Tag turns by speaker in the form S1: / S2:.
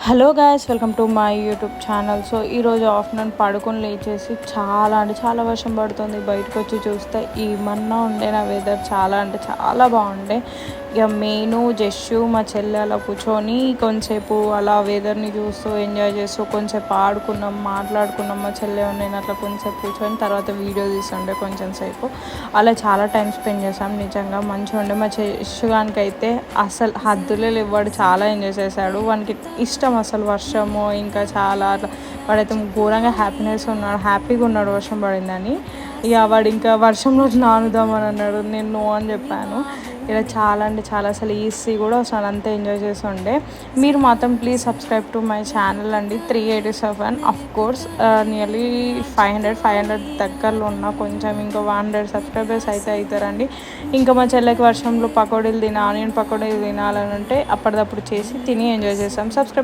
S1: Hello guys, welcome to my YouTube channel. So ఈరోజు afternoon పడుకొని లేచేసి చాలా అంటే చాలా వర్షం పడుతుంది. బయటకు వచ్చి చూస్తే ఏమన్నా ఉండే నా వెదర్ చాలా అంటే చాలా బాగుండే. ఇక నేను జస్సు మా చెల్లె అలా కూర్చొని కొంచెంసేపు అలా వెదర్ని చూస్తూ ఎంజాయ్ చేస్తూ కొంచెంసేపు ఆడుకున్నాం, మాట్లాడుకున్నాం. మా చెల్లె నేను అట్లా కొంచెంసేపు కూర్చొని తర్వాత వీడియో తీస్తుండే కొంచెం సేపు. అలా చాలా టైం స్పెండ్ చేసాం. నిజంగా మంచిగా ఉండే. మా జస్సుగానికి అయితే అసలు హద్దులే లేవు. వాడు చాలా ఎంజాయ్ చేశాడు. వానికి ఇష్టం అసలు వర్షము. ఇంకా చాలా అట్లా వాడైతే ఘోరంగా హ్యాపీగా ఉన్నాడు వర్షం పడిందని. ఇక వాడు ఇంకా వర్షంలో నానుదామని అన్నాడు. నేను నో అని చెప్పాను. ఇలా చాలా అంటే చాలా అసలు ఈసీ కూడా అసలు అంతా ఎంజాయ్ చేస్తుండే. మీరు మాత్రం please subscribe to my channel అండి. 387 ఆఫ్ కోర్స్ నియర్లీ 500 దగ్గరలో ఉన్న కొంచెం ఇంకో 100 సబ్స్క్రైబర్స్ అయితే అవుతారండి. ఇంకా మా చెల్లెకి వర్షంలో ఆనియన్ పకోడీలు తినాలని అంటే అప్పటిదప్పుడు చేసి తిని ఎంజాయ్ చేస్తాం. సబ్స్క్రైబ్